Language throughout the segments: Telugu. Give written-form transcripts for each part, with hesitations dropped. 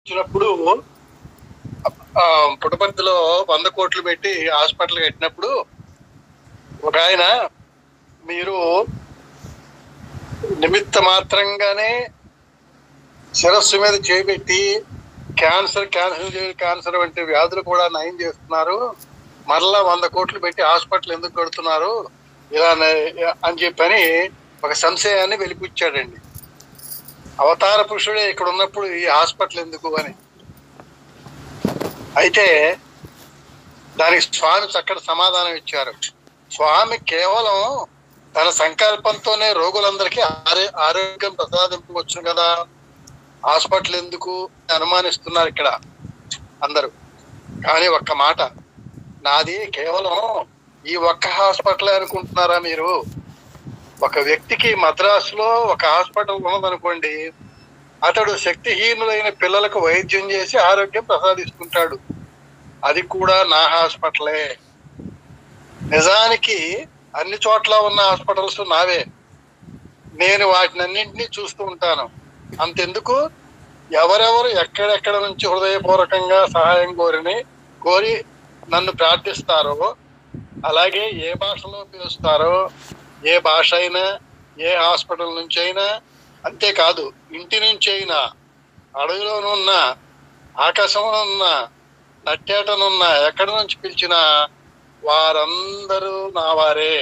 వచ్చినప్పుడు పుట్టపర్తిలో 100 కోట్లు పెట్టి హాస్పిటల్ కట్టినప్పుడు ఒక ఆయన మీరు నిమిత్త మాత్రంగానే శిరస్సు మీద చేపెట్టి క్యాన్సర్ వంటి వ్యాధులు కూడా నయం చేస్తున్నారు, మరలా 100 కోట్లు పెట్టి హాస్పిటల్ ఎందుకు కడుతున్నారు ఇలా అని చెప్పని ఒక సంశయాన్ని వెలిపుచ్చాడండి. అవతార పురుషుడే ఇక్కడ ఉన్నప్పుడు ఈ హాస్పిటల్ ఎందుకు అని. అయితే దానికి స్వామి చక్కటి సమాధానం ఇచ్చారు. స్వామి కేవలం తన సంకల్పంతోనే రోగులందరికీ ఆరోగ్యం ప్రసాదించవచ్చు కదా, హాస్పిటల్ ఎందుకు అనుమానిస్తున్నారు ఇక్కడ అందరూ. కానీ ఒక్క మాట, నాది కేవలం ఈ ఒక్క హాస్పిటల్ అనుకుంటున్నారా మీరు? ఒక వ్యక్తికి మద్రాసులో ఒక హాస్పిటల్ ఉన్నదనుకోండి, అతడు శక్తిహీనులైన పిల్లలకు వైద్యం చేసి ఆరోగ్యం ప్రసాదిస్తుంటాడు. అది కూడా నా హాస్పిటలే. నిజానికి అన్ని చోట్ల ఉన్న హాస్పిటల్స్ నావే. నేను వాటినన్నింటినీ చూస్తూ ఉంటాను. అంతెందుకు, ఎవరెవరు ఎక్కడెక్కడ నుంచి హృదయపూర్వకంగా సహాయం కోరి నన్ను ప్రార్థిస్తారో, అలాగే ఏ భాషలో పిలుస్తారో, ఏ భాష అయినా, ఏ హాస్పిటల్ నుంచి అయినా, అంతేకాదు ఇంటి నుంచి అయినా, అడవిలోనున్నా, ఆకాశంలో ఉన్న, నట్టేటనున్నా, ఎక్కడి నుంచి పిలిచినా వారందరూ నా వారే.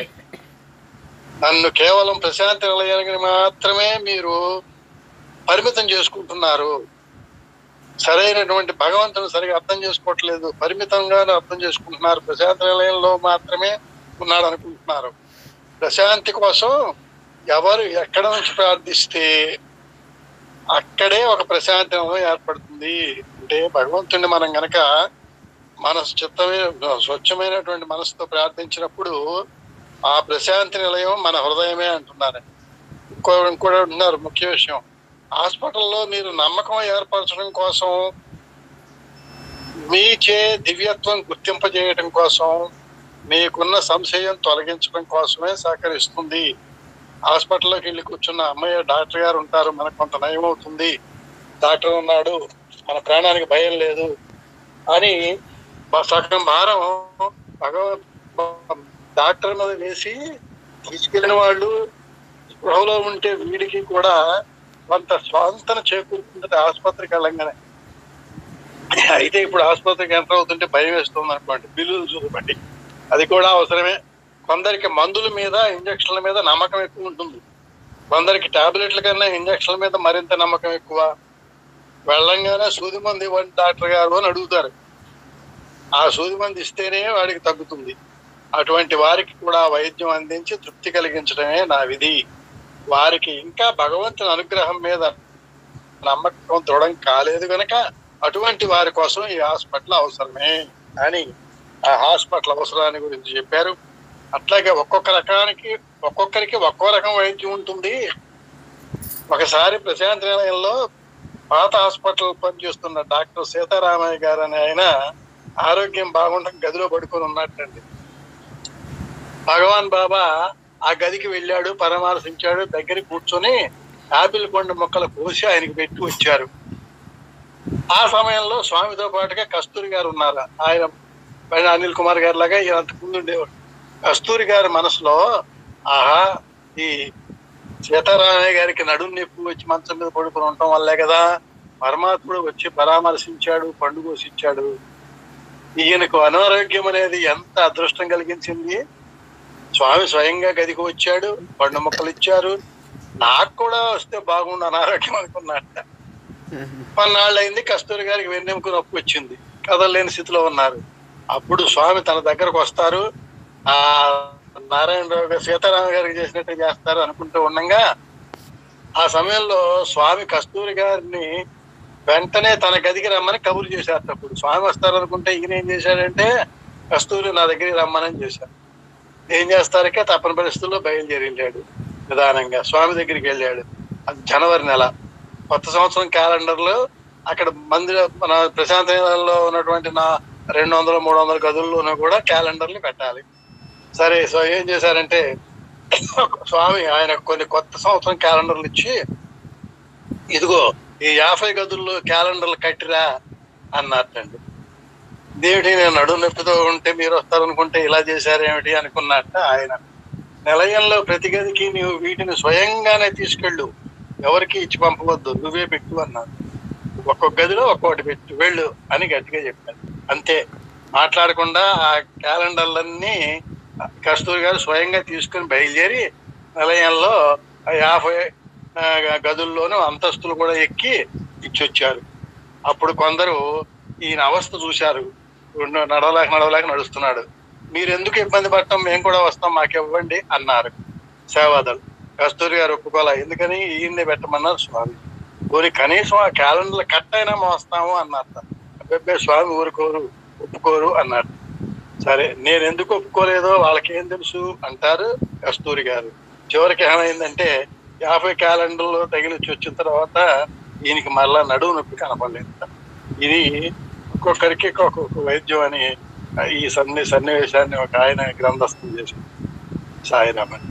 నన్ను కేవలం ప్రశాంతి నిలయానికి మాత్రమే మీరు పరిమితం చేసుకుంటున్నారు. సరైనటువంటి భగవంతుని సరిగా అర్థం చేసుకోవట్లేదు, పరిమితంగానే అర్థం చేసుకుంటున్నారు. ప్రశాంతి నిలయంలో మాత్రమే ఉన్నాడు అనుకుంటున్నారు. ప్రశాంతి కోసం ఎవరు ఎక్కడ నుంచి ప్రార్థిస్తే అక్కడే ఒక ప్రశాంతి నిలయం ఏర్పడుతుంది. అంటే భగవంతుడిని మనం గనక స్వచ్ఛమైనటువంటి మనసుతో ప్రార్థించినప్పుడు ఆ ప్రశాంతి నిలయం మన హృదయమే అంటున్నారు. ఇంకోటి అంటున్నారు, ముఖ్య విషయం, హాస్పిటల్లో మీరు నమ్మకం ఏర్పరచడం కోసం, మీచే దివ్యత్వం గుర్తింపజేయడం కోసం, మీకున్న సంశయం తొలగించడం కోసమే సహకరిస్తుంది. హాస్పిటల్లోకి వెళ్ళి కూర్చున్న అమ్మయ్య డాక్టర్ గారు ఉంటారు, మనకు కొంత నయం అవుతుంది, డాక్టర్ ఉన్నాడు, మన ప్రాణానికి భయం లేదు అని సగం భారం డాక్టర్ మీద వేసి తీసుకెళ్ళిన వాళ్ళు స్పృహలో ఉంటే వీడికి కూడా కొంత స్వాంతన చేకూరుతుంది ఆసుపత్రికి వెళ్ళంగానే. అయితే ఇప్పుడు ఆసుపత్రికి ఎంటర్ అవుతుంటే భయం వేస్తుంది అనుకోండి, బిల్లులు చూపండి, అది కూడా అవసరమే. కొందరికి మందుల మీద, ఇంజక్షన్ల మీద నమ్మకం ఎక్కువ ఉంటుంది, కొందరికి టాబ్లెట్ల కన్నా ఇంజక్షన్ల మీద మరింత నమ్మకం ఎక్కువ. వెళ్ళంగానే సూది మంది ఇవ్వండి డాక్టర్ గారు అని అడుగుతారు. ఆ సూది మంది ఇస్తేనే వాడికి తగ్గుతుంది. అటువంటి వారికి కూడా వైద్యం అందించి తృప్తి కలిగించడమే నా విధి. వారికి ఇంకా భగవంతుని అనుగ్రహం మీద నమ్మకం దృఢం కాలేదు కనుక అటువంటి వారి కోసం ఈ హాస్పిటల్ అవసరమే అని ఆ హాస్పిటల్ అవసరాన్ని గురించి చెప్పారు. అట్లాగే ఒక్కొక్కరికి ఒక్కో రకం వైద్యం ఉంటుంది. ఒకసారి ప్రశాంతి నిలయంలో పాత హాస్పిటల్ పనిచేస్తున్న డాక్టర్ సీతారామయ్య గారు అని ఆయన ఆరోగ్యం బాగుండక గదిలో పడుకొని ఉన్నట్టండి. భగవాన్ బాబా ఆ గదికి వెళ్ళాడు, పరామర్శించాడు, దగ్గర కూర్చొని ఆపిల్ పండు మొక్కలు కోసి ఆయనకి పెట్టి వచ్చారు. ఆ సమయంలో స్వామితో పాటుగా కస్తూరి గారు ఉన్నారు. ఆయన అనిల్ కుమార్ గారి లాగా ఈయన అంతకుముందు ఉండేవాడు. కస్తూరి గారి మనసులో, ఆహా, ఈ సీతారామయ్య గారికి నడుము నొప్పి వచ్చి మంచం మీద పడుకుని ఉండటం వల్లే కదా పరమాత్ముడు వచ్చి పరామర్శించాడు, పండు కోసిచ్చాడు. ఈయనకు అనారోగ్యం అనేది ఎంత అదృష్టం కలిగించింది. స్వామి స్వయంగా గదికి వచ్చాడు, పండు మొక్కలు ఇచ్చారు. నాకు కూడా వస్తే బాగుండు అనారోగ్యం అనుకున్నట్ట. కొన్నాళ్ళు అయింది, కస్తూరి గారికి వెన్నెముక నొప్పి వచ్చింది, కదలలేని స్థితిలో ఉన్నారు. అప్పుడు స్వామి తన దగ్గరకు వస్తారు. ఆ నారాయణరావు గారు సీతారామ గారికి చేసినట్టు చేస్తారు అనుకుంటూ ఉండగా ఆ సమయంలో స్వామి కస్తూరి గారిని వెంటనే తన గదికి రమ్మని కబురు చేశారు. అప్పుడు స్వామి వస్తారనుకుంటే ఈయన ఏం చేశాడంటే, కస్తూరి నా దగ్గరికి రమ్మని చేశారు. ఏం చేస్తారకే తప్పని పరిస్థితుల్లో బయలుదేరి వెళ్ళాడు. నిదానంగా స్వామి దగ్గరికి వెళ్ళాడు. అది జనవరి నెల, కొత్త సంవత్సరం క్యాలెండర్లో అక్కడ మన ప్రశాంతంలో ఉన్నటువంటి 200-300 గదుల్లోనూ కూడా క్యాలెండర్లు పెట్టాలి. సరే, సో ఏం చేశారంటే స్వామి ఆయన కొన్ని కొత్త సంవత్సరం క్యాలెండర్లు ఇచ్చి, ఇదిగో ఈ 50 గదుల్లో క్యాలెండర్లు కట్టిరా అన్నట్టండి. దేవుడి నేను నడుము నొప్పితో ఉంటే మీరు వస్తారనుకుంటే ఇలా చేశారేమిటి అనుకున్నట్ట ఆయన. నిలయంలో ప్రతి గదికి నీవు వీటిని స్వయంగానే తీసుకెళ్ళు, ఎవరికి ఇచ్చి పంపవద్దు, నువ్వే పెట్టు అన్నాడు. ఒక్కొక్క గదిలో ఒక్కొక్కటి పెట్టు వెళ్ళు అని గట్టిగా చెప్పారు. అంతే, మాట్లాడకుండా ఆ క్యాలెండర్లన్నీ కస్తూరి గారు స్వయంగా తీసుకుని బయలుదేరి నిలయంలో 50 గదుల్లోనూ అంతస్తులు కూడా ఎక్కి ఇచ్చొచ్చారు. అప్పుడు కొందరు ఈయన అవస్థ చూశారు, నడవలేక నడుస్తున్నాడు, మీరు ఎందుకు ఇబ్బంది పడటం, మేము కూడా వస్తాం, మాకు ఇవ్వండి అన్నారు సేవాదలు. కస్తూరి గారు ఒప్పుకోలే, ఎందుకని ఈయన్ని పెట్టమన్నారు స్వామి. పోనీ కనీసం ఆ క్యాలెండర్లు కట్ అయినా మోస్తాము అన్నారు. అబ్బాయి స్వామి ఒప్పుకోరు అన్నారు. సరే, నేను ఎందుకు ఒప్పుకోలేదో వాళ్ళకేం తెలుసు అంటారు కస్తూరి గారు. చివరికి ఏమైందంటే 50 క్యాలెండర్లు తగిలిచ్చి వచ్చిన తర్వాత ఈయనకి మళ్ళా నడువు నొప్పి కనపడలేదు. ఇది ఒక్కొక్కరికి ఒక్కొక్క వైద్యం అని ఈ సన్నివేశాన్ని ఒక ఆయన గ్రంథస్థం చేశారు, సాయిరామన్.